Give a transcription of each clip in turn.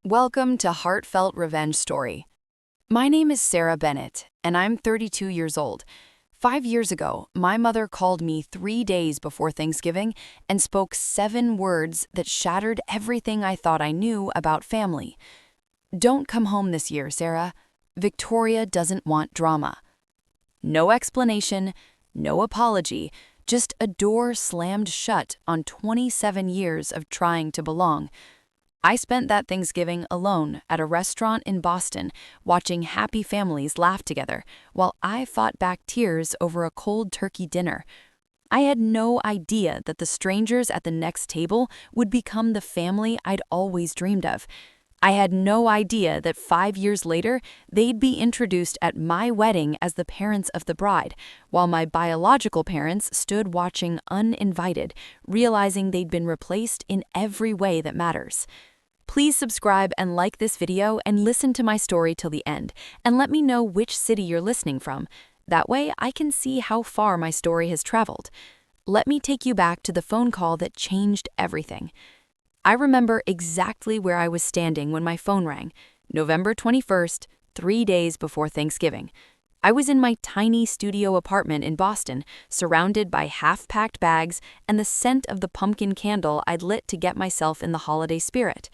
Welcome to Heartfelt Revenge Story. My name is Sarah Bennett, and I'm 32 years old. 5 years ago, my mother called me 3 days before Thanksgiving and spoke 7 words that shattered everything I thought I knew about family. Don't come home this year, Sarah. Victoria doesn't want drama. No explanation, no apology, just a door slammed shut on 27 years of trying to belong. I spent that Thanksgiving alone at a restaurant in Boston, watching happy families laugh together, while I fought back tears over a cold turkey dinner. I had no idea that the strangers at the next table would become the family I'd always dreamed of. I had no idea that 5 years later, they'd be introduced at my wedding as the parents of the bride, while my biological parents stood watching uninvited, realizing they'd been replaced in every way that matters. Please subscribe and like this video and listen to my story till the end, and let me know which city you're listening from. That way I can see how far my story has traveled. Let me take you back to the phone call that changed everything. I remember exactly where I was standing when my phone rang, November 21st, 3 days before Thanksgiving. I was in my tiny studio apartment in Boston, surrounded by half-packed bags and the scent of the pumpkin candle I'd lit to get myself in the holiday spirit.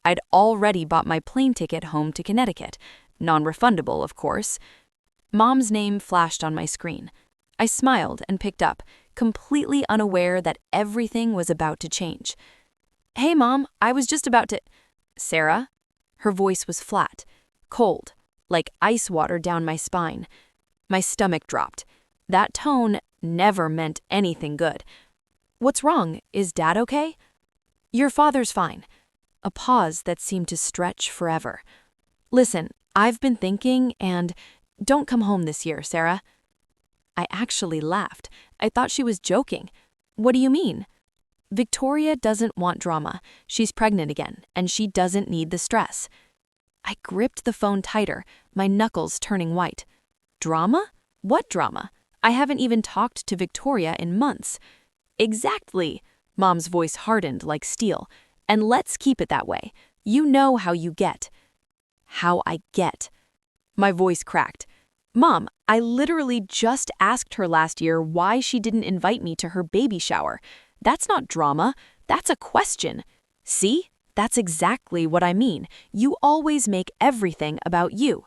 I'd already bought my plane ticket home to Connecticut, non-refundable, of course. Mom's name flashed on my screen. I smiled and picked up, completely unaware that everything was about to change. "Hey, Mom, I was just about to—" "Sarah?" Her voice was flat, cold, like ice water down my spine. My stomach dropped. That tone never meant anything good. "What's wrong? Is Dad okay?" "Your father's fine." A pause that seemed to stretch forever. "Listen, I've been thinking, and don't come home this year, Sarah." I actually laughed. I thought she was joking. "What do you mean?" "Victoria doesn't want drama. She's pregnant again, and she doesn't need the stress." I gripped the phone tighter, my knuckles turning white. "Drama? What drama? I haven't even talked to Victoria in months." "Exactly." Mom's voice hardened like steel. "And let's keep it that way. You know how you get." "How I get?" My voice cracked. "Mom, I literally just asked her last year why she didn't invite me to her baby shower. That's not drama, that's a question. See? That's exactly what I mean. You always make everything about you."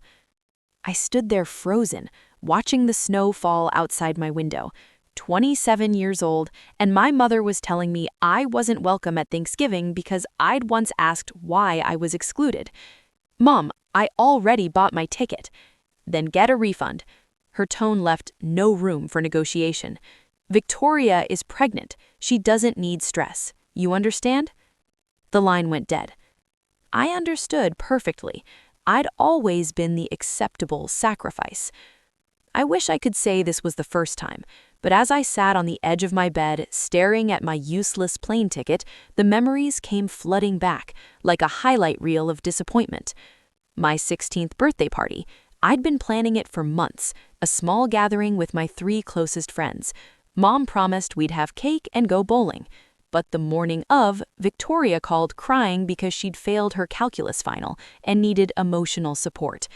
I stood there frozen, watching the snow fall outside my window. 27 years old, and my mother was telling me I wasn't welcome at Thanksgiving because I'd once asked why I was excluded. "Mom, I already bought my ticket." "Then get a refund." Her tone left no room for negotiation. "Victoria is pregnant. She doesn't need stress. You understand?" The line went dead. I understood perfectly. I'd always been the acceptable sacrifice. I wish I could say this was the first time, but as I sat on the edge of my bed, staring at my useless plane ticket, the memories came flooding back, like a highlight reel of disappointment. My 16th birthday party. I'd been planning it for months, a small gathering with my 3 closest friends. Mom promised we'd have cake and go bowling. But the morning of, Victoria called crying because she'd failed her calculus final and needed emotional support.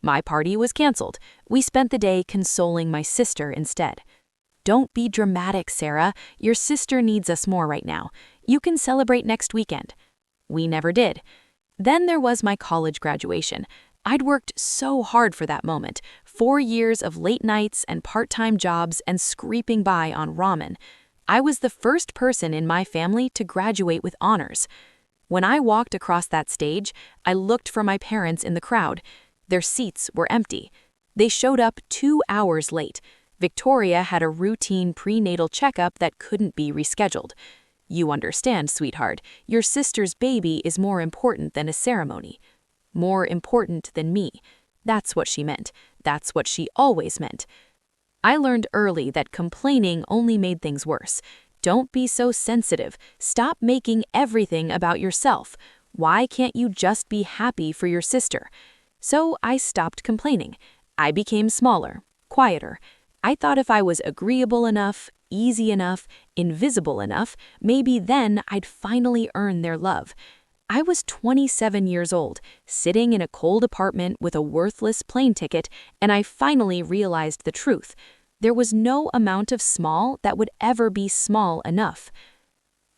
My party was canceled. We spent the day consoling my sister instead. "Don't be dramatic, Sarah. Your sister needs us more right now. You can celebrate next weekend." We never did. Then there was my college graduation. I'd worked so hard for that moment, 4 years of late nights and part-time jobs and scraping by on ramen. I was the first person in my family to graduate with honors. When I walked across that stage, I looked for my parents in the crowd. Their seats were empty. They showed up 2 hours late. Victoria had a routine prenatal checkup that couldn't be rescheduled. "You understand, sweetheart, your sister's baby is more important than a ceremony." More important than me. That's what she meant. That's what she always meant. I learned early that complaining only made things worse. Don't be so sensitive. Stop making everything about yourself. Why can't you just be happy for your sister? So I stopped complaining. I became smaller, quieter. I thought if I was agreeable enough, easy enough, invisible enough, maybe then I'd finally earn their love. I was 27 years old, sitting in a cold apartment with a worthless plane ticket, and I finally realized the truth. There was no amount of small that would ever be small enough.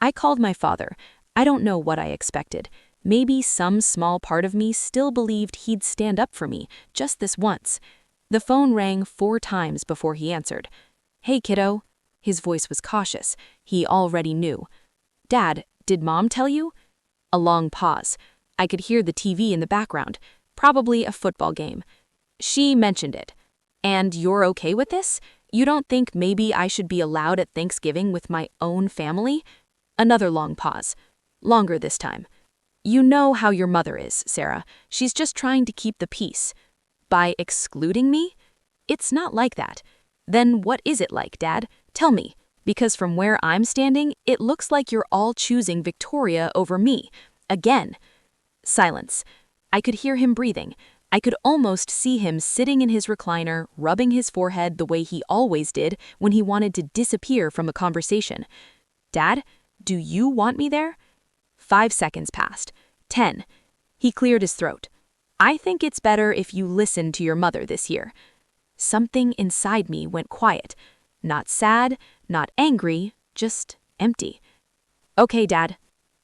I called my father. I don't know what I expected. Maybe some small part of me still believed he'd stand up for me, just this once. The phone rang 4 times before he answered. "Hey, kiddo." His voice was cautious. He already knew. "Dad, did Mom tell you?" A long pause. I could hear the TV in the background, probably a football game. "She mentioned it. And you're okay with this? You don't think maybe I should be allowed at Thanksgiving with my own family?" Another long pause. Longer this time. "You know how your mother is, Sarah. She's just trying to keep the peace. By excluding me? It's not like that. Then what is it like, Dad? Tell me. Because from where I'm standing, it looks like you're all choosing Victoria over me. Again." Silence. I could hear him breathing. I could almost see him sitting in his recliner, rubbing his forehead the way he always did when he wanted to disappear from a conversation. "Dad, do you want me there?" 5 seconds passed. 10. He cleared his throat. "I think it's better if you listen to your mother this year." Something inside me went quiet. Not sad, not angry, just empty. "Okay, Dad."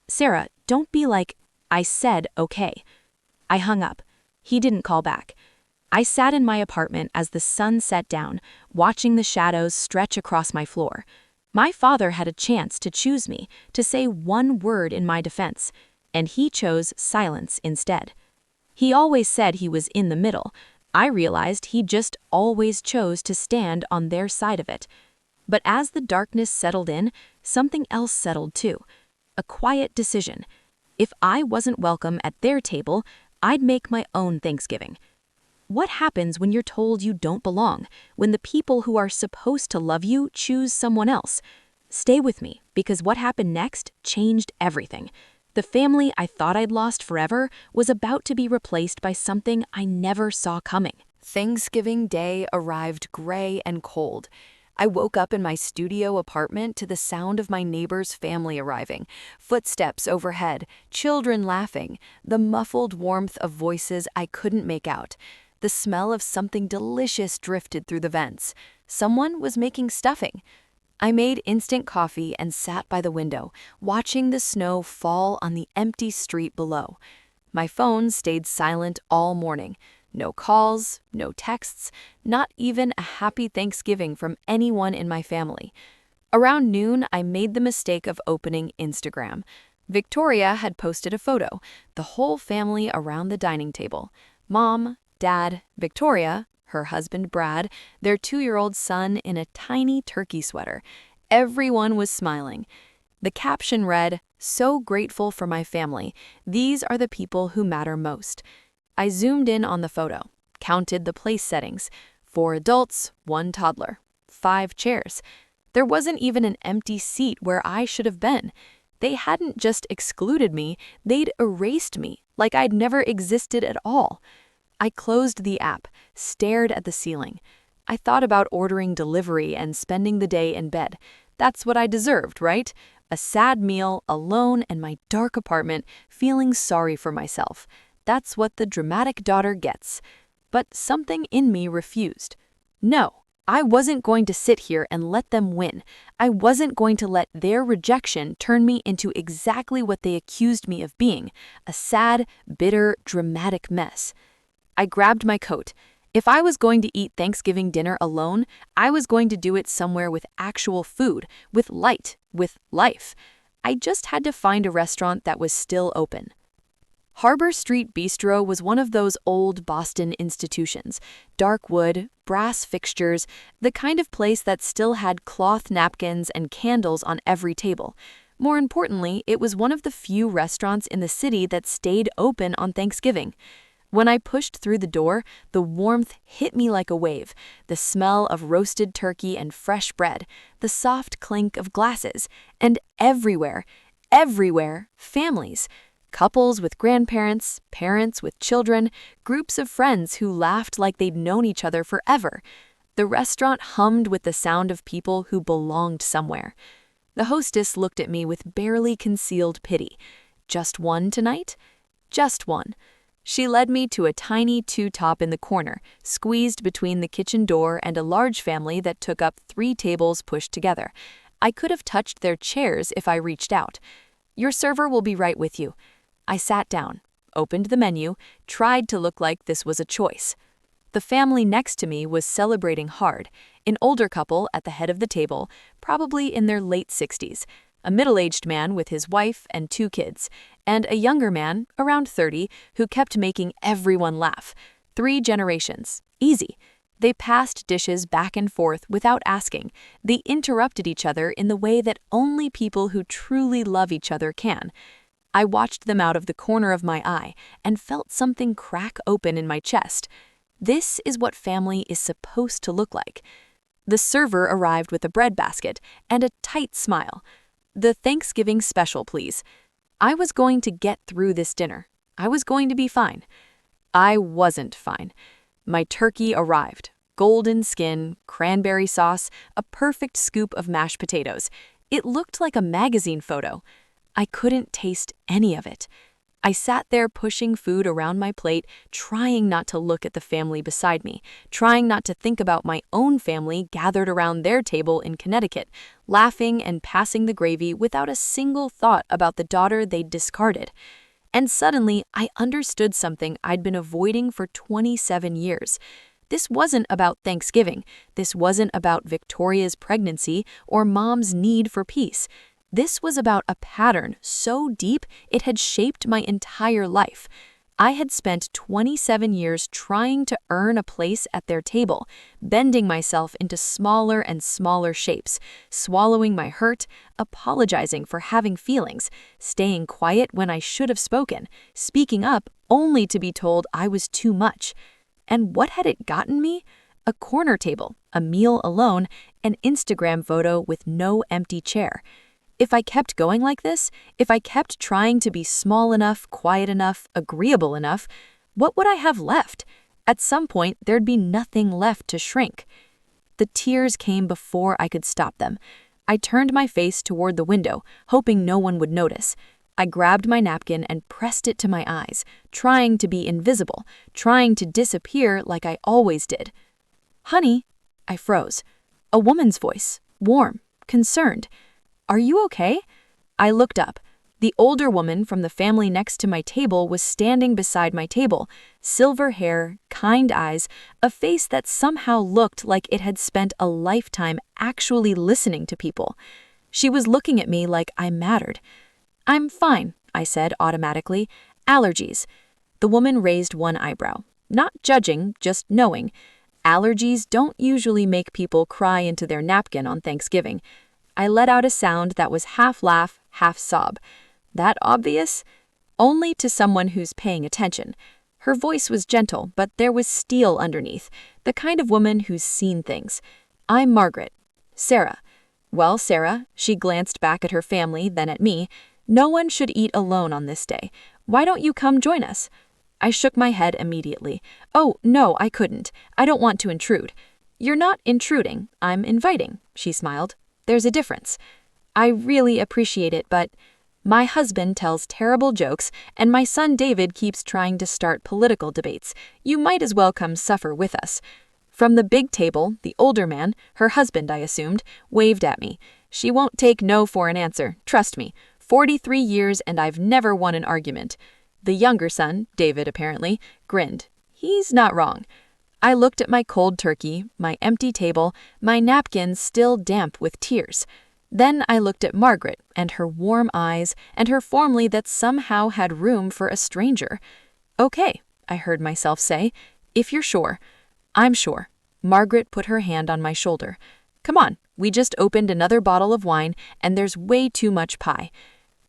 "Sarah, don't be like—" I said okay. I hung up. He didn't call back. I sat in my apartment as the sun set down, watching the shadows stretch across my floor. My father had a chance to choose me, to say one word in my defense, and he chose silence instead. He always said he was in the middle. I realized he just always chose to stand on their side of it. But as the darkness settled in, something else settled too. A quiet decision. If I wasn't welcome at their table, I'd make my own Thanksgiving. What happens when you're told you don't belong, when the people who are supposed to love you choose someone else? Stay with me, because what happened next changed everything. The family I thought I'd lost forever was about to be replaced by something I never saw coming. Thanksgiving Day arrived gray and cold. I woke up in my studio apartment to the sound of my neighbor's family arriving, footsteps overhead, children laughing, the muffled warmth of voices I couldn't make out. The smell of something delicious drifted through the vents. Someone was making stuffing. I made instant coffee and sat by the window, watching the snow fall on the empty street below. My phone stayed silent all morning. No calls, no texts, not even a happy Thanksgiving from anyone in my family. Around noon, I made the mistake of opening Instagram. Victoria had posted a photo, the whole family around the dining table. Mom, Dad, Victoria, her husband Brad, their 2-year-old son in a tiny turkey sweater. Everyone was smiling. The caption read, "So grateful for my family. These are the people who matter most." I zoomed in on the photo, counted the place settings. 4 adults, 1 toddler, 5 chairs. There wasn't even an empty seat where I should have been. They hadn't just excluded me, they'd erased me, like I'd never existed at all. I closed the app, stared at the ceiling. I thought about ordering delivery and spending the day in bed. That's what I deserved, right? A sad meal, alone in my dark apartment, feeling sorry for myself. That's what the dramatic daughter gets. But something in me refused. No, I wasn't going to sit here and let them win. I wasn't going to let their rejection turn me into exactly what they accused me of being, a sad, bitter, dramatic mess. I grabbed my coat. If I was going to eat Thanksgiving dinner alone, I was going to do it somewhere with actual food, with light, with life. I just had to find a restaurant that was still open. Harbor Street Bistro was one of those old Boston institutions. Dark wood, brass fixtures, the kind of place that still had cloth napkins and candles on every table. More importantly, it was one of the few restaurants in the city that stayed open on Thanksgiving. When I pushed through the door, the warmth hit me like a wave, the smell of roasted turkey and fresh bread, the soft clink of glasses, and everywhere, families. Couples with grandparents, parents with children, groups of friends who laughed like they'd known each other forever. The restaurant hummed with the sound of people who belonged somewhere. The hostess looked at me with barely concealed pity. just one tonight? Just one. She led me to a tiny two-top in the corner, squeezed between the kitchen door and a large family that took up 3 tables pushed together. I could have touched their chairs if I reached out. "Your server will be right with you." I sat down, opened the menu, tried to look like this was a choice. The family next to me was celebrating hard, an older couple at the head of the table, probably in their late 60s, a middle-aged man with his wife and 2 kids, and a younger man, around 30, who kept making everyone laugh. 3 generations. Easy. They passed dishes back and forth without asking. They interrupted each other in the way that only people who truly love each other can. I watched them out of the corner of my eye and felt something crack open in my chest. This is what family is supposed to look like. The server arrived with a bread basket and a tight smile. "The Thanksgiving special, please." I was going to get through this dinner. I was going to be fine. I wasn't fine. My turkey arrived. Golden skin, cranberry sauce, a perfect scoop of mashed potatoes. It looked like a magazine photo. I couldn't taste any of it. I sat there pushing food around my plate, trying not to look at the family beside me, trying not to think about my own family gathered around their table in Connecticut, laughing and passing the gravy without a single thought about the daughter they'd discarded. And suddenly, I understood something I'd been avoiding for 27 years. This wasn't about Thanksgiving. This wasn't about Victoria's pregnancy or Mom's need for peace. This was about a pattern so deep it had shaped my entire life. I had spent 27 years trying to earn a place at their table, bending myself into smaller and smaller shapes, swallowing my hurt, apologizing for having feelings, staying quiet when I should have spoken, speaking up only to be told I was too much. And what had it gotten me? A corner table, a meal alone, an Instagram photo with no empty chair. If I kept going like this, if I kept trying to be small enough, quiet enough, agreeable enough, what would I have left? At some point, there'd be nothing left to shrink. The tears came before I could stop them. I turned my face toward the window, hoping no one would notice. I grabbed my napkin and pressed it to my eyes, trying to be invisible, trying to disappear like I always did. "Honey," I froze. A woman's voice, warm, concerned. "Are you okay?" I looked up. The older woman from the family next to my table was standing beside my table, silver hair, kind eyes, a face that somehow looked like it had spent a lifetime actually listening to people. She was looking at me like I mattered. "I'm fine," I said automatically. "Allergies." The woman raised one eyebrow. Not judging, just knowing. Allergies don't usually make people cry into their napkin on Thanksgiving. I let out a sound that was half laugh, half sob. That obvious? Only to someone who's paying attention. Her voice was gentle, but there was steel underneath, the kind of woman who's seen things. "I'm Margaret." "Sarah." "Well, Sarah," she glanced back at her family, then at me, "no one should eat alone on this day. Why don't you come join us?" I shook my head immediately. "Oh, no, I couldn't. I don't want to intrude." "You're not intruding. I'm inviting," she smiled. "There's a difference." "I really appreciate it, but my husband tells terrible jokes, and my son David keeps trying to start political debates. You might as well come suffer with us." From the big table, the older man, her husband I assumed, waved at me. "She won't take no for an answer, trust me. 43 years and I've never won an argument." The younger son, David apparently, grinned. He's not wrong. I looked at my cold turkey, my empty table, my napkins still damp with tears. Then I looked at Margaret and her warm eyes and her family that somehow had room for a stranger. "Okay," I heard myself say, "if you're sure." "I'm sure." Margaret put her hand on my shoulder. "Come on, we just opened another bottle of wine and there's way too much pie."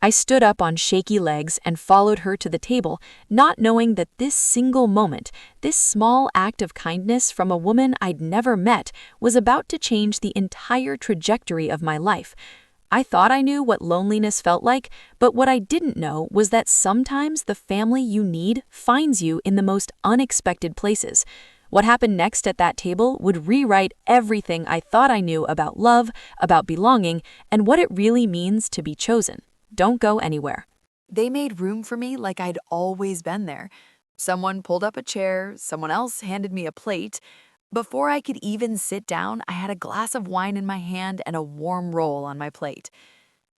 I stood up on shaky legs and followed her to the table, not knowing that this single moment, this small act of kindness from a woman I'd never met, was about to change the entire trajectory of my life. I thought I knew what loneliness felt like, but what I didn't know was that sometimes the family you need finds you in the most unexpected places. What happened next at that table would rewrite everything I thought I knew about love, about belonging, and what it really means to be chosen. Don't go anywhere. They made room for me like I'd always been there. Someone pulled up a chair, someone else handed me a plate. Before I could even sit down, I had a glass of wine in my hand and a warm roll on my plate.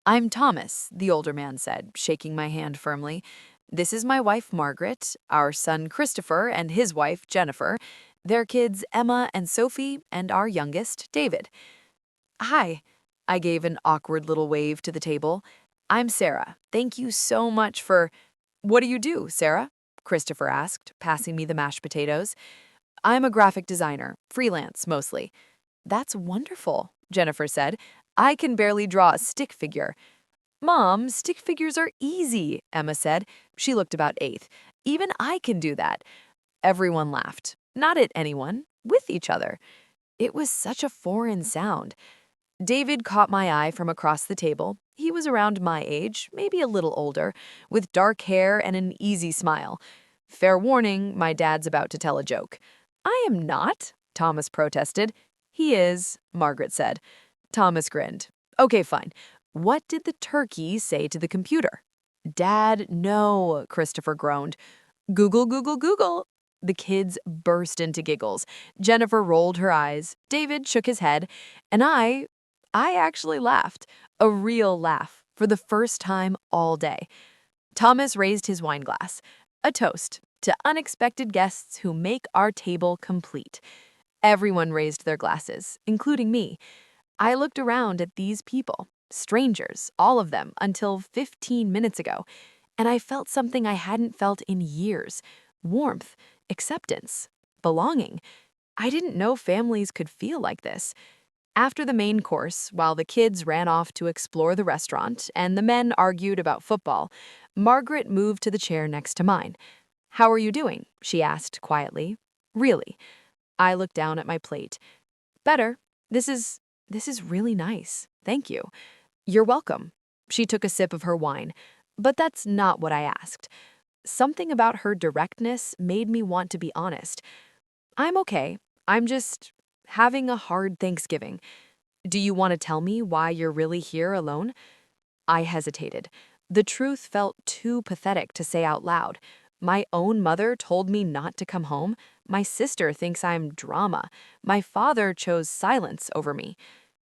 "I'm Thomas," the older man said, shaking my hand firmly. "This is my wife, Margaret, our son, Christopher, and his wife, Jennifer, their kids, Emma and Sophie, and our youngest, David." "Hi." I gave an awkward little wave to the table. "I'm Sarah. Thank you so much for—" "What do you do, Sarah?" Christopher asked, passing me the mashed potatoes. "I'm a graphic designer, freelance mostly." "That's wonderful," Jennifer said. "I can barely draw a stick figure." "Mom, stick figures are easy," Emma said. She looked about eighth. "Even I can do that." Everyone laughed. Not at anyone, with each other. It was such a foreign sound. David caught my eye from across the table. He was around my age, maybe a little older, with dark hair and an easy smile. "Fair warning, my dad's about to tell a joke." "I am not," Thomas protested. "He is," Margaret said. Thomas grinned. "Okay, fine. What did the turkey say to the computer?" "Dad, no," Christopher groaned. "Google, Google, Google." The kids burst into giggles. Jennifer rolled her eyes. David shook his head. And I actually laughed. A real laugh, for the first time all day. Thomas raised his wine glass. A toast to unexpected guests who make our table complete. Everyone raised their glasses, including me. I looked around at these people, strangers, all of them, until 15 minutes ago, and I felt something I hadn't felt in years. Warmth, acceptance, belonging. I didn't know families could feel like this. After the main course, while the kids ran off to explore the restaurant and the men argued about football, Margaret moved to the chair next to mine. "How are you doing?" she asked quietly. "Really?" I looked down at my plate. "Better. This is really nice. Thank you." "You're welcome." She took a sip of her wine. But that's not what I asked. Something about her directness made me want to be honest. "I'm okay. I'm just having a hard Thanksgiving. Do you want to tell me why you're really here alone?" I hesitated. The truth felt too pathetic to say out loud. My own mother told me not to come home. My sister thinks I'm drama. My father chose silence over me.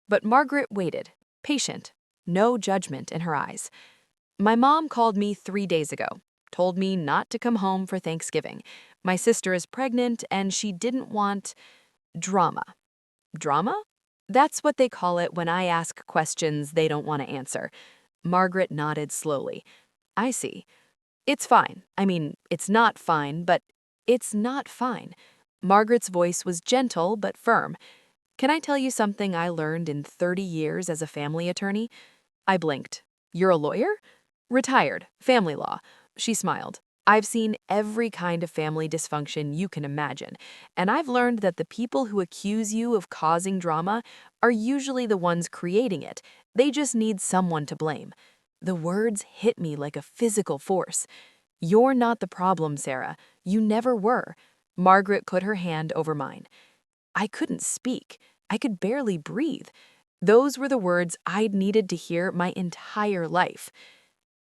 But Margaret waited, patient, no judgment in her eyes. "My mom called me 3 days ago, told me not to come home for Thanksgiving. My sister is pregnant and she didn't want drama." "Drama?" "That's what they call it when I ask questions they don't want to answer." Margaret nodded slowly. "I see. It's fine. I mean, it's not fine, but it's not fine." Margaret's voice was gentle but firm. "Can I tell you something I learned in 30 years as a family attorney?" I blinked. "You're a lawyer?" "Retired. Family law." She smiled. "I've seen every kind of family dysfunction you can imagine, and I've learned that the people who accuse you of causing drama are usually the ones creating it. They just need someone to blame." The words hit me like a physical force. "You're not the problem, Sarah. You never were." Margaret put her hand over mine. I couldn't speak. I could barely breathe. Those were the words I'd needed to hear my entire life.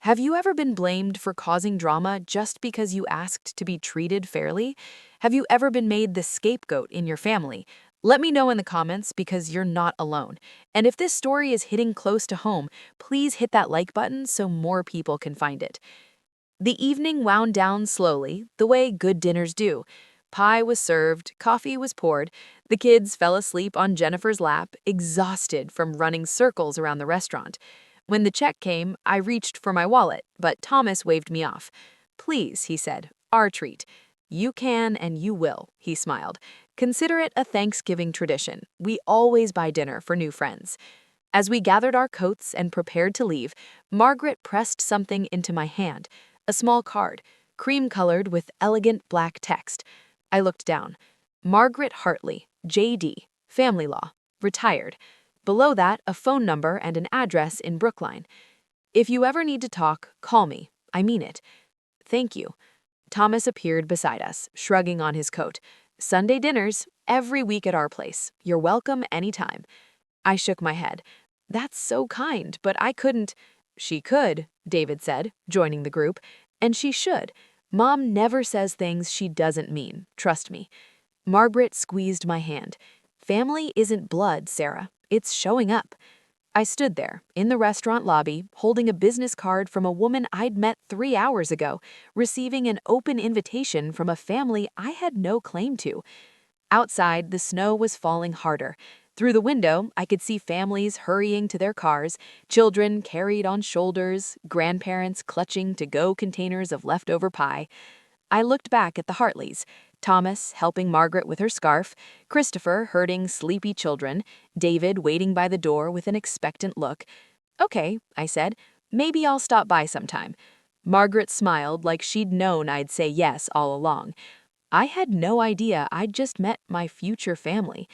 Have you ever been blamed for causing drama just because you asked to be treated fairly? Have you ever been made the scapegoat in your family? Let me know in the comments because you're not alone. And if this story is hitting close to home, please hit that like button so more people can find it. The evening wound down slowly, the way good dinners do. Pie was served, coffee was poured. The kids fell asleep on Jennifer's lap, exhausted from running circles around the restaurant. When the check came, I reached for my wallet, but Thomas waved me off. "Please," he said, "our treat." "You can and you will," he smiled. "Consider it a Thanksgiving tradition. We always buy dinner for new friends." As we gathered our coats and prepared to leave, Margaret pressed something into my hand. A small card, cream-colored with elegant black text. I looked down. Margaret Hartley, J.D., family law, retired. Below that, a phone number and an address in Brookline. "If you ever need to talk, call me. I mean it." "Thank you." Thomas appeared beside us, shrugging on his coat. "Sunday dinners, every week at our place. You're welcome anytime." I shook my head. "That's so kind, but I couldn't—" "She could. David said, joining the group. And she should. Mom never says things she doesn't mean, trust me. Margaret squeezed my hand. Family isn't blood, Sarah. It's showing up. I stood there, in the restaurant lobby, holding a business card from a woman I'd met 3 hours ago, receiving an open invitation from a family I had no claim to. Outside, the snow was falling harder. Through the window, I could see families hurrying to their cars, children carried on shoulders, grandparents clutching to-go containers of leftover pie. I looked back at the Hartleys, Thomas helping Margaret with her scarf, Christopher herding sleepy children, David waiting by the door with an expectant look. Okay, I said, maybe I'll stop by sometime. Margaret smiled like she'd known I'd say yes all along. I had no idea I'd just met my future family.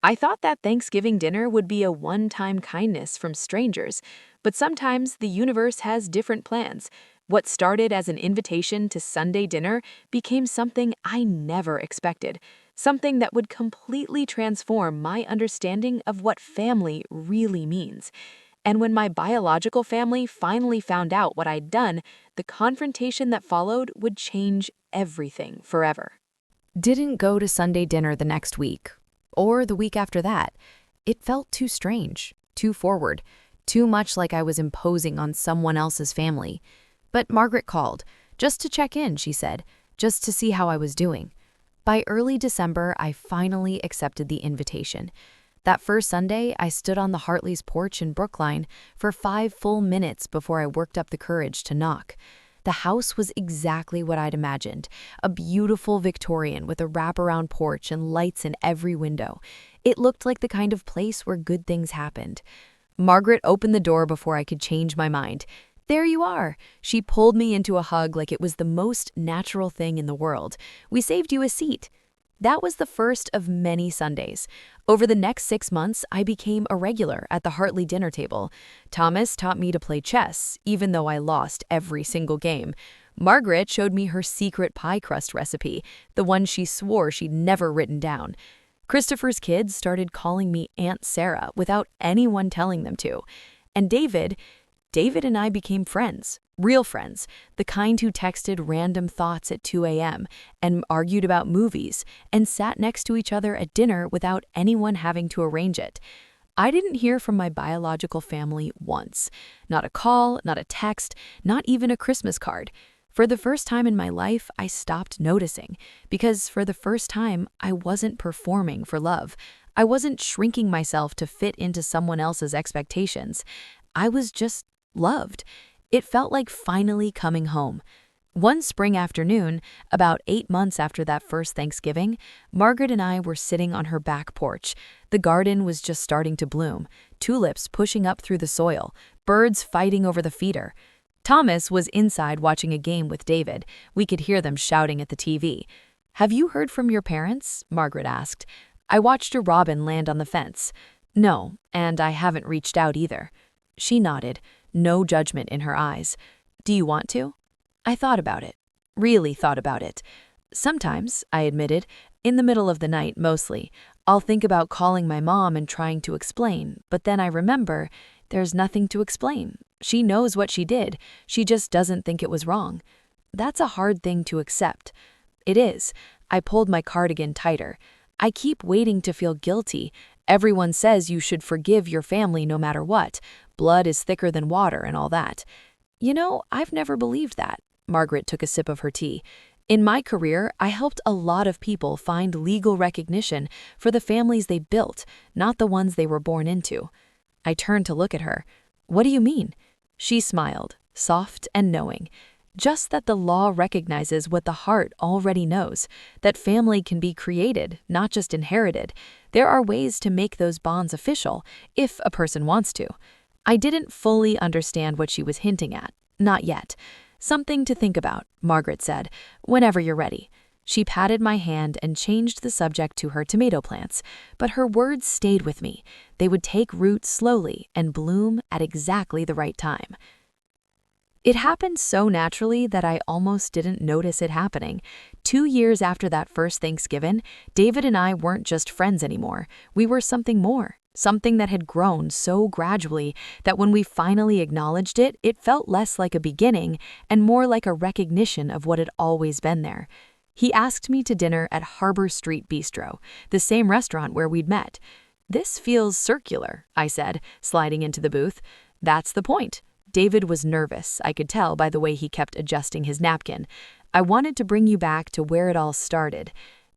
I thought that Thanksgiving dinner would be a one-time kindness from strangers, but sometimes the universe has different plans. What started as an invitation to Sunday dinner became something I never expected, something that would completely transform my understanding of what family really means. And when my biological family finally found out what I'd done, the confrontation that followed would change everything forever. Didn't go to Sunday dinner the next week, or the week after that. It felt too strange, too forward, too much like I was imposing on someone else's family. But Margaret called, just to check in, she said, just to see how I was doing. By early December, I finally accepted the invitation. That first Sunday, I stood on the Hartley's porch in Brookline for 5 full minutes before I worked up the courage to knock. The house was exactly what I'd imagined, a beautiful Victorian with a wraparound porch and lights in every window. It looked like the kind of place where good things happened. Margaret opened the door before I could change my mind. There you are. She pulled me into a hug like it was the most natural thing in the world. We saved you a seat. That was the first of many Sundays. Over the next 6 months, I became a regular at the Hartley dinner table. Thomas taught me to play chess, even though I lost every single game. Margaret showed me her secret pie crust recipe, the one she swore she'd never written down. Christopher's kids started calling me Aunt Sarah without anyone telling them to. And David and I became friends, real friends, the kind who texted random thoughts at 2 a.m. and argued about movies and sat next to each other at dinner without anyone having to arrange it. I didn't hear from my biological family once. Not a call, not a text, not even a Christmas card. For the first time in my life, I stopped noticing, because for the first time, I wasn't performing for love. I wasn't shrinking myself to fit into someone else's expectations. I was just loved. It felt like finally coming home. One spring afternoon, about 8 months after that first Thanksgiving, Margaret and I were sitting on her back porch. The garden was just starting to bloom, tulips pushing up through the soil, birds fighting over the feeder. Thomas was inside watching a game with David. We could hear them shouting at the TV. "Have you heard from your parents?" Margaret asked. I watched a robin land on the fence. "No, and I haven't reached out either." She nodded, no judgment in her eyes. "Do you want to?" I thought about it. Really thought about it. Sometimes, I admitted, in the middle of the night mostly, I'll think about calling my mom and trying to explain, but then I remember there's nothing to explain. She knows what she did. She just doesn't think it was wrong. That's a hard thing to accept. It is. I pulled my cardigan tighter. I keep waiting to feel guilty. Everyone says you should forgive your family no matter what. Blood is thicker than water and all that. You know, I've never believed that. Margaret took a sip of her tea. In my career, I helped a lot of people find legal recognition for the families they built, not the ones they were born into. I turned to look at her. "What do you mean?" She smiled, soft and knowing. Just that the law recognizes what the heart already knows, that family can be created, not just inherited. There are ways to make those bonds official, if a person wants to. I didn't fully understand what she was hinting at. Not yet. "Something to think about," Margaret said, "whenever you're ready." She patted my hand and changed the subject to her tomato plants, but her words stayed with me. They would take root slowly and bloom at exactly the right time. It happened so naturally that I almost didn't notice it happening. 2 years after that first Thanksgiving, David and I weren't just friends anymore. We were something more. something that had grown so gradually that when we finally acknowledged it, it felt less like a beginning and more like a recognition of what had always been there. He asked me to dinner at Harbor Street Bistro, the same restaurant where we'd met. "This feels circular," I said, sliding into the booth. "That's the point." David was nervous, I could tell by the way he kept adjusting his napkin. "I wanted to bring you back to where it all started."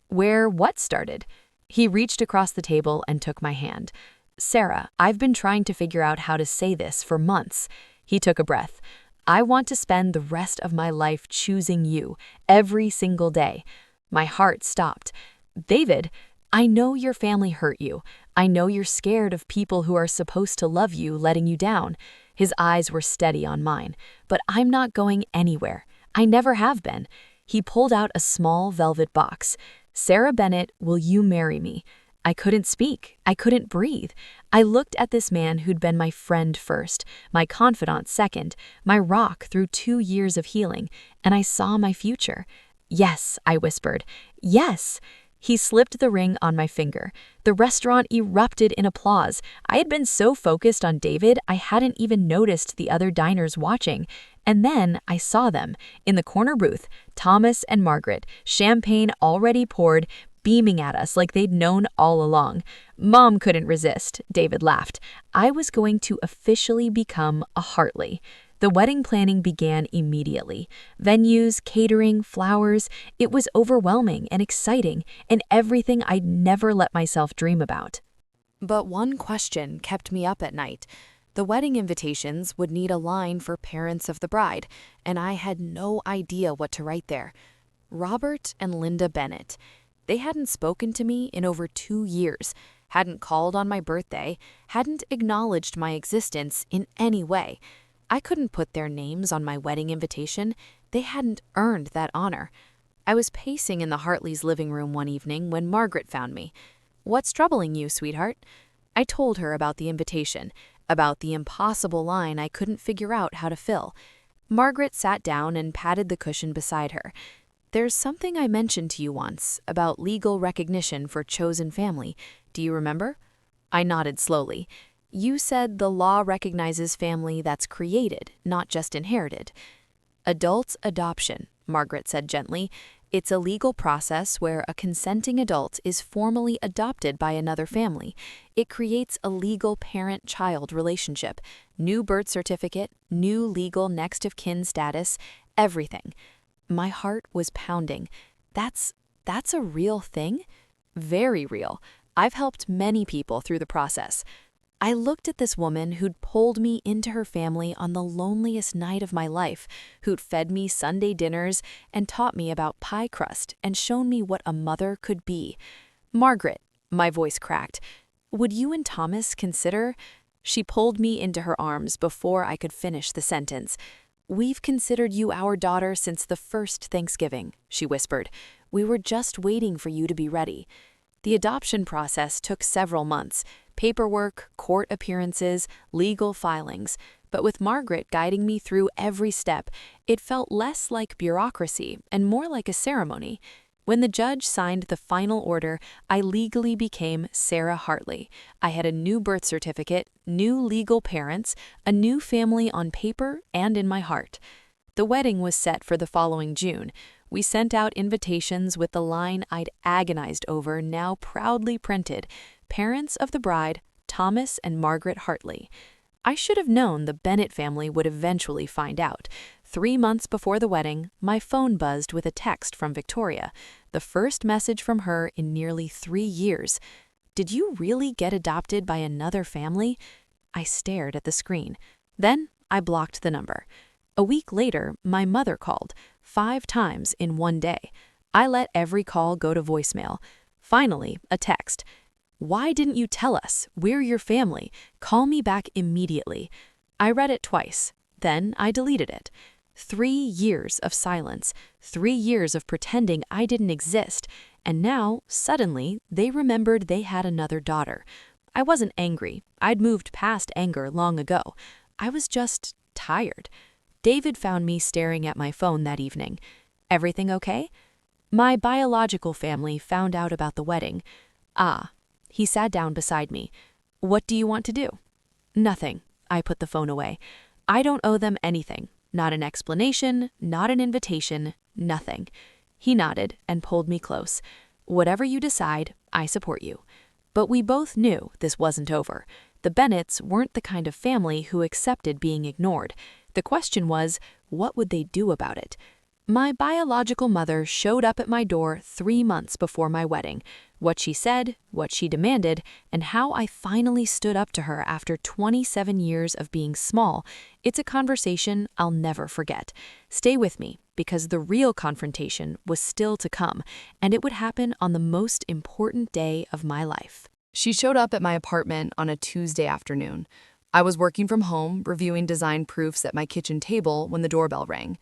"Where what started?" He reached across the table and took my hand. "Sarah, I've been trying to figure out how to say this for months." He took a breath. "I want to spend the rest of my life choosing you, every single day." My heart stopped. "David, I know your family hurt you. I know you're scared of people who are supposed to love you letting you down." His eyes were steady on mine. "But I'm not going anywhere. I never have been." He pulled out a small velvet box. "Sarah Bennett, will you marry me?" I couldn't speak. I couldn't breathe. I looked at this man who'd been my friend first, my confidant second, my rock through 2 years of healing, and I saw my future. "Yes," I whispered. "Yes." He slipped the ring on my finger. The restaurant erupted in applause. I had been so focused on David, I hadn't even noticed the other diners watching. And then I saw them, in the corner booth, Thomas and Margaret, champagne already poured, beaming at us like they'd known all along. "Mom couldn't resist," David laughed. I was going to officially become a Hartley. The wedding planning began immediately. Venues, catering, flowers. It was overwhelming and exciting, and everything I'd never let myself dream about. But one question kept me up at night. The wedding invitations would need a line for parents of the bride, and I had no idea what to write there. Robert and Linda Bennett. They hadn't spoken to me in over 2 years, hadn't called on my birthday, hadn't acknowledged my existence in any way. I couldn't put their names on my wedding invitation. They hadn't earned that honor. I was pacing in the Hartleys' living room one evening when Margaret found me. "What's troubling you, sweetheart?" I told her about the invitation, about the impossible line I couldn't figure out how to fill. Margaret sat down and patted the cushion beside her. "There's something I mentioned to you once about legal recognition for chosen family. Do you remember?" I nodded slowly. "You said the law recognizes family that's created, not just inherited." "Adult adoption," Margaret said gently. "It's a legal process where a consenting adult is formally adopted by another family. It creates a legal parent-child relationship, new birth certificate, new legal next of kin status, everything." My heart was pounding. That's a real thing? Very real. I've helped many people through the process. I looked at this woman who'd pulled me into her family on the loneliest night of my life, who'd fed me Sunday dinners and taught me about pie crust and shown me what a mother could be. "Margaret," my voice cracked, "would you and Thomas consider—" She pulled me into her arms before I could finish the sentence. "We've considered you our daughter since the first Thanksgiving," she whispered. "We were just waiting for you to be ready." The adoption process took several months. Paperwork, court appearances, legal filings. But with Margaret guiding me through every step, it felt less like bureaucracy and more like a ceremony. When the judge signed the final order, I legally became Sarah Hartley. I had a new birth certificate, new legal parents, a new family on paper and in my heart. The wedding was set for the following June. We sent out invitations with the line I'd agonized over now proudly printed: "Parents of the bride, Thomas and Margaret Hartley." I should have known the Bennett family would eventually find out. 3 months before the wedding, my phone buzzed with a text from Victoria, the first message from her in nearly 3 years. "Did you really get adopted by another family?" I stared at the screen. Then I blocked the number. A week later, my mother called, 5 times in one day. I let every call go to voicemail. Finally, a text. "Why didn't you tell us? We're your family. Call me back immediately." I read it twice. Then I deleted it. 3 years of silence, 3 years of pretending I didn't exist, and now, suddenly, they remembered they had another daughter. I wasn't angry. I'd moved past anger long ago. I was just tired. David found me staring at my phone that evening. "Everything okay?" My biological family found out about the wedding. "Ah." He sat down beside me. What do you want to do? Nothing. I put the phone away. I don't owe them anything. Not an explanation, not an invitation, nothing. He nodded and pulled me close. Whatever you decide, I support you. But we both knew this wasn't over. The Bennetts weren't the kind of family who accepted being ignored. The question was, what would they do about it? My biological mother showed up at my door 3 months before my wedding. What she said, what she demanded, and how I finally stood up to her after 27 years of being small, it's a conversation I'll never forget. Stay with me, because the real confrontation was still to come, and it would happen on the most important day of my life. She showed up at my apartment on a Tuesday afternoon. I was working from home, reviewing design proofs at my kitchen table when the doorbell rang.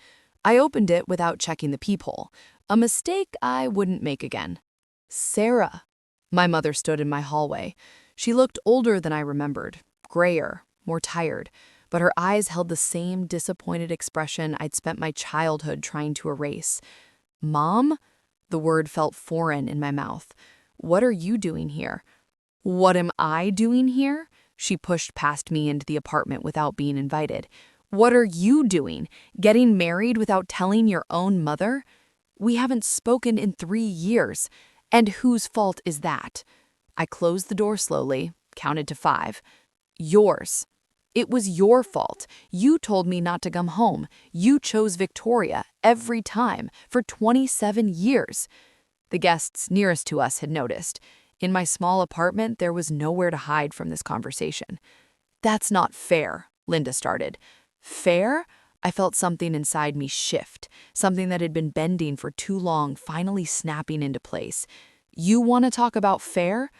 I opened it without checking the peephole, a mistake I wouldn't make again. Sarah. My mother stood in my hallway. She looked older than I remembered, grayer, more tired, but her eyes held the same disappointed expression I'd spent my childhood trying to erase. Mom? The word felt foreign in my mouth. What are you doing here? What am I doing here? She pushed past me into the apartment without being invited. What are you doing? Getting married without telling your own mother? We haven't spoken in 3 years. And whose fault is that? I closed the door slowly, counted to 5. Yours. It was your fault. You told me not to come home. You chose Victoria every time for 27 years. The guests nearest to us had noticed. In my small apartment, there was nowhere to hide from this conversation. That's not fair, Linda started. Fair? I felt something inside me shift, something that had been bending for too long finally snapping into place. You want to talk about fair?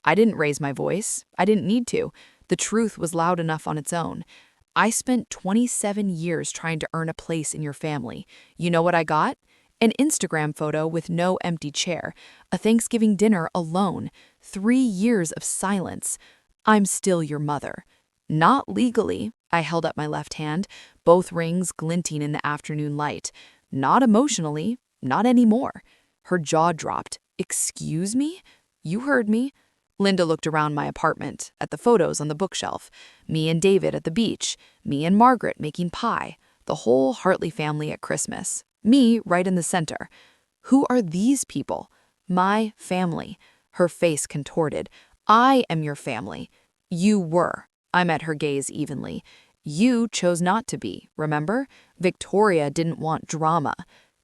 I didn't raise my voice. I didn't need to. The truth was loud enough on its own. I spent 27 years trying to earn a place in your family. You know what I got? An Instagram photo with no empty chair, a Thanksgiving dinner alone, 3 years of silence. I'm still your mother. Not legally. I held up my left hand, both rings glinting in the afternoon light. Not emotionally, not anymore. Her jaw dropped. Excuse me? You heard me. Linda looked around my apartment, at the photos on the bookshelf. Me and David at the beach. Me and Margaret making pie. The whole Hartley family at Christmas. Me right in the center. Who are these people? My family. Her face contorted. I am your family. You were. I met her gaze evenly. You chose not to be, remember? Victoria didn't want drama.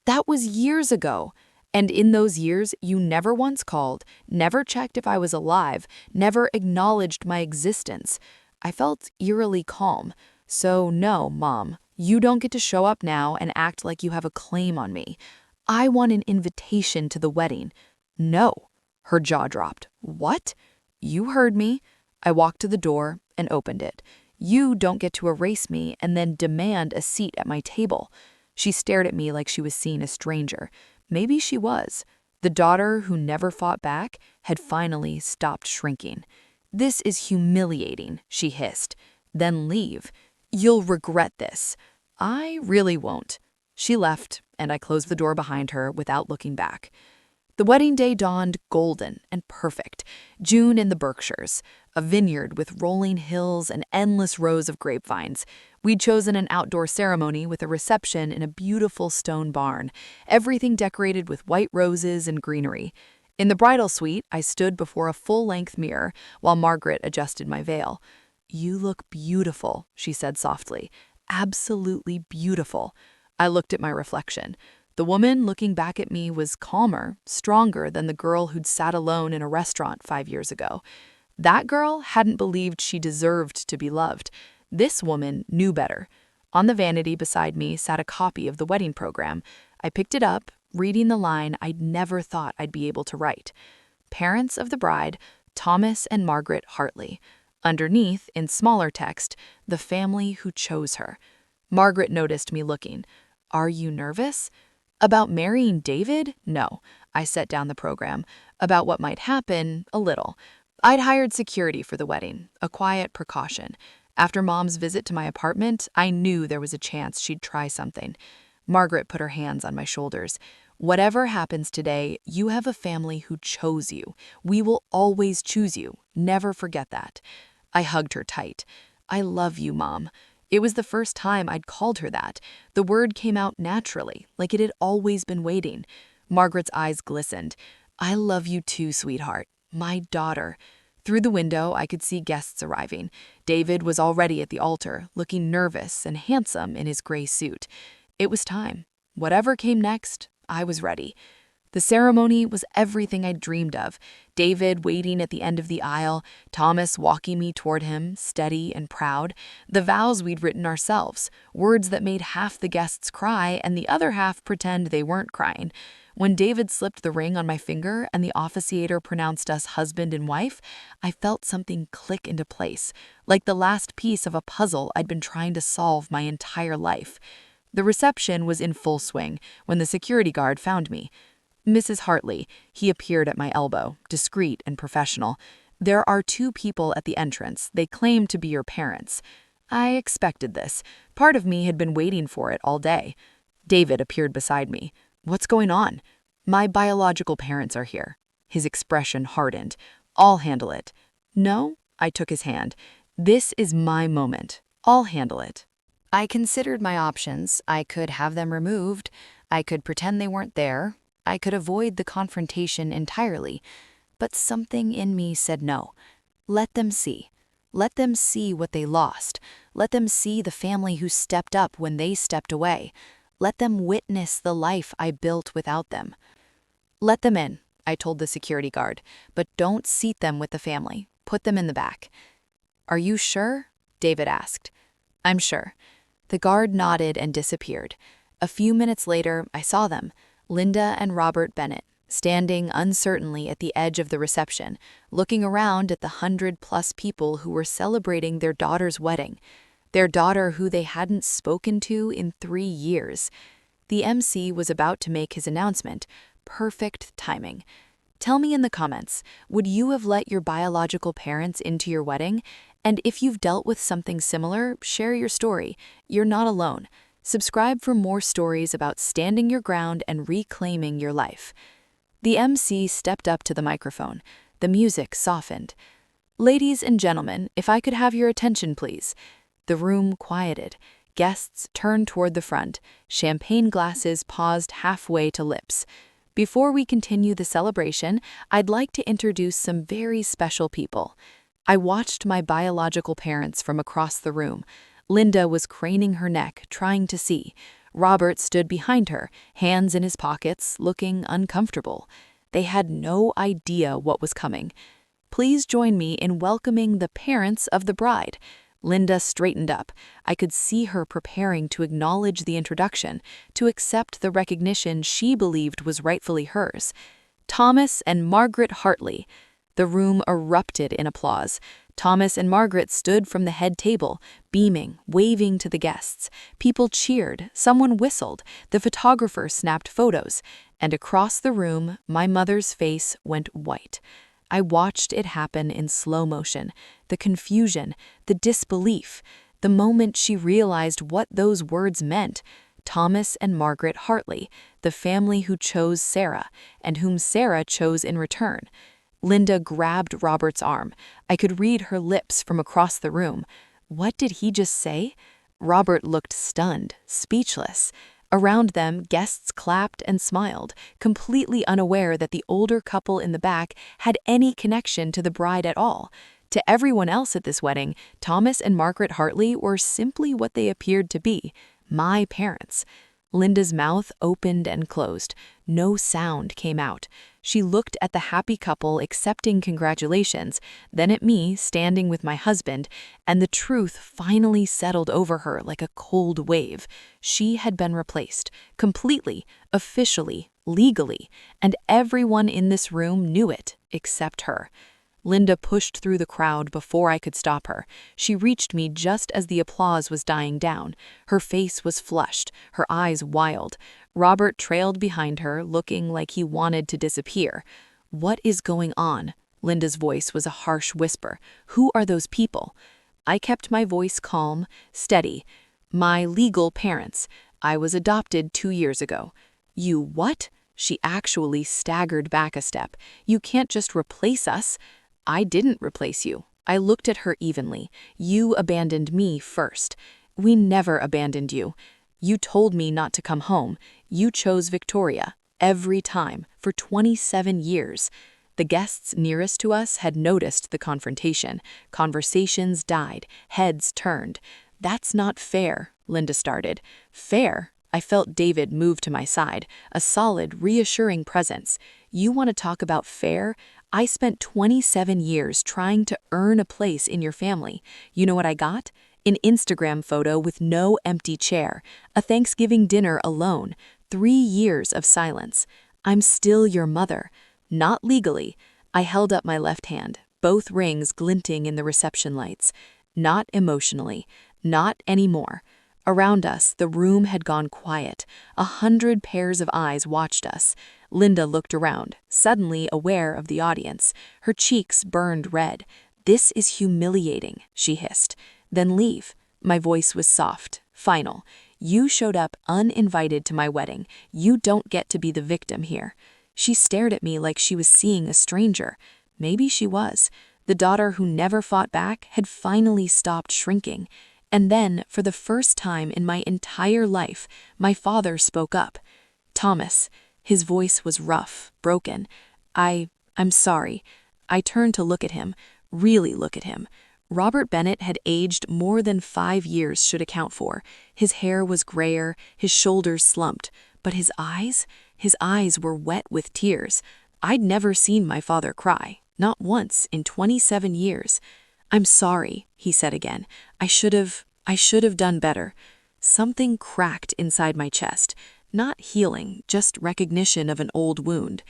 That was years ago. And in those years, you never once called, never checked if I was alive, never acknowledged my existence. I felt eerily calm. So no, Mom, you don't get to show up now and act like you have a claim on me. I want an invitation to the wedding. No. Her jaw dropped. What? You heard me. I walked to the door and opened it. You don't get to erase me and then demand a seat at my table. She stared at me like she was seeing a stranger. Maybe she was. The daughter who never fought back had finally stopped shrinking. This is humiliating, she hissed. Then leave. You'll regret this. I really won't. She left, and I closed the door behind her without looking back. The wedding day dawned golden and perfect. June in the Berkshires, a vineyard with rolling hills and endless rows of grapevines. We'd chosen an outdoor ceremony with a reception in a beautiful stone barn, everything decorated with white roses and greenery. In the bridal suite, I stood before a full-length mirror while Margaret adjusted my veil. You look beautiful, she said softly. Absolutely beautiful. I looked at my reflection. The woman looking back at me was calmer, stronger than the girl who'd sat alone in a restaurant 5 years ago. That girl hadn't believed she deserved to be loved. This woman knew better. On the vanity beside me sat a copy of the wedding program. I picked it up, reading the line I'd never thought I'd be able to write. Parents of the bride, Thomas and Margaret Hartley. Underneath, in smaller text, the family who chose her. Margaret noticed me looking. Are you nervous? About marrying David? No. I set down the program. About what might happen? A little. I'd hired security for the wedding, a quiet precaution. After Mom's visit to my apartment, I knew there was a chance she'd try something. Margaret put her hands on my shoulders. Whatever happens today, you have a family who chose you. We will always choose you. Never forget that. I hugged her tight. "I love you, Mom." It was the first time I'd called her that. The word came out naturally, like it had always been waiting. Margaret's eyes glistened. "I love you too, sweetheart. My daughter." Through the window, I could see guests arriving. David was already at the altar, looking nervous and handsome in his gray suit. It was time. Whatever came next, I was ready. The ceremony was everything I'd dreamed of. David waiting at the end of the aisle, Thomas walking me toward him, steady and proud, the vows we'd written ourselves, words that made half the guests cry and the other half pretend they weren't crying. When David slipped the ring on my finger and the officiator pronounced us husband and wife, I felt something click into place, like the last piece of a puzzle I'd been trying to solve my entire life. The reception was in full swing when the security guard found me. "Mrs. Hartley," he appeared at my elbow, discreet and professional. "There are two people at the entrance. They claim to be your parents." I expected this. Part of me had been waiting for it all day. David appeared beside me. "What's going on?" "My biological parents are here." His expression hardened. "I'll handle it." "No," I took his hand. "This is my moment. I'll handle it." I considered my options. I could have them removed. I could pretend they weren't there. I could avoid the confrontation entirely. But something in me said no. Let them see. Let them see what they lost. Let them see the family who stepped up when they stepped away. Let them witness the life I built without them. "Let them in," I told the security guard, "but don't seat them with the family. Put them in the back." "Are you sure?" David asked. "I'm sure." The guard nodded and disappeared. A few minutes later, I saw them, Linda and Robert Bennett, standing uncertainly at the edge of the reception, looking around at the 100+ people who were celebrating their daughter's wedding, their daughter who they hadn't spoken to in 3 years. The MC was about to make his announcement. Perfect timing. Tell me in the comments, would you have let your biological parents into your wedding? And if you've dealt with something similar, share your story. You're not alone. Subscribe for more stories about standing your ground and reclaiming your life. The MC stepped up to the microphone. The music softened. "Ladies and gentlemen, if I could have your attention, please." The room quieted. Guests turned toward the front. Champagne glasses paused halfway to lips. "Before we continue the celebration, I'd like to introduce some very special people." I watched my biological parents from across the room. Linda was craning her neck, trying to see. Robert stood behind her, hands in his pockets, looking uncomfortable. They had no idea what was coming. "Please join me in welcoming the parents of the bride." Linda straightened up. I could see her preparing to acknowledge the introduction, to accept the recognition she believed was rightfully hers. "Thomas and Margaret Hartley." The room erupted in applause. Thomas and Margaret stood from the head table, beaming, waving to the guests. People cheered, someone whistled, the photographer snapped photos, and across the room, my mother's face went white. I watched it happen in slow motion, the confusion, the disbelief, the moment she realized what those words meant. Thomas and Margaret Hartley, the family who chose Sarah, and whom Sarah chose in return. Linda grabbed Robert's arm. I could read her lips from across the room. What did he just say? Robert looked stunned, speechless. Around them, guests clapped and smiled, completely unaware that the older couple in the back had any connection to the bride at all. To everyone else at this wedding, Thomas and Margaret Hartley were simply what they appeared to be, my parents. Linda's mouth opened and closed. No sound came out. She looked at the happy couple accepting congratulations, then at me standing with my husband, and the truth finally settled over her like a cold wave. She had been replaced, completely, officially, legally, and everyone in this room knew it, except her. Linda pushed through the crowd before I could stop her. She reached me just as the applause was dying down. Her face was flushed, her eyes wild. Robert trailed behind her, looking like he wanted to disappear. "What is going on?" Linda's voice was a harsh whisper. "Who are those people?" I kept my voice calm, steady. "My legal parents. I was adopted 2 years ago." "You what?" She actually staggered back a step. "You can't just replace us." "I didn't replace you. I looked at her evenly. You abandoned me first. We never abandoned you. You told me not to come home. You chose Victoria. Every time, for 27 years. The guests nearest to us had noticed the confrontation. Conversations died. Heads turned. That's not fair, Linda started. Fair? I felt David move to my side, a solid, reassuring presence. You want to talk about fair? I spent 27 years trying to earn a place in your family. You know what I got? An Instagram photo with no empty chair, a Thanksgiving dinner alone, 3 years of silence. I'm still your mother. Not legally. I held up my left hand, both rings glinting in the reception lights. Not emotionally. Not anymore. Around us, the room had gone quiet. 100 pairs of eyes watched us. Linda looked around, suddenly aware of the audience. Her cheeks burned red. "This is humiliating," she hissed. "Then leave." My voice was soft, final. "You showed up uninvited to my wedding. You don't get to be the victim here." She stared at me like she was seeing a stranger. Maybe she was. The daughter who never fought back had finally stopped shrinking. And then, for the first time in my entire life, my father spoke up. "Thomas." His voice was rough, broken. I'm sorry." I turned to look at him, really look at him. Robert Bennett had aged more than 5 years should account for. His hair was grayer, his shoulders slumped, but his eyes were wet with tears. I'd never seen my father cry, not once in 27 years. "I'm sorry," he said again. I should have done better." Something cracked inside my chest. Not healing, just recognition of an old wound.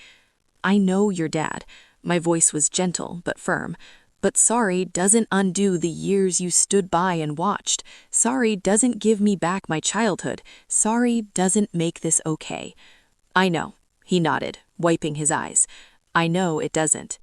"I know your dad." My voice was gentle but firm. "But sorry doesn't undo the years you stood by and watched. Sorry doesn't give me back my childhood. Sorry doesn't make this okay." "I know," he nodded, wiping his eyes. "I know it doesn't."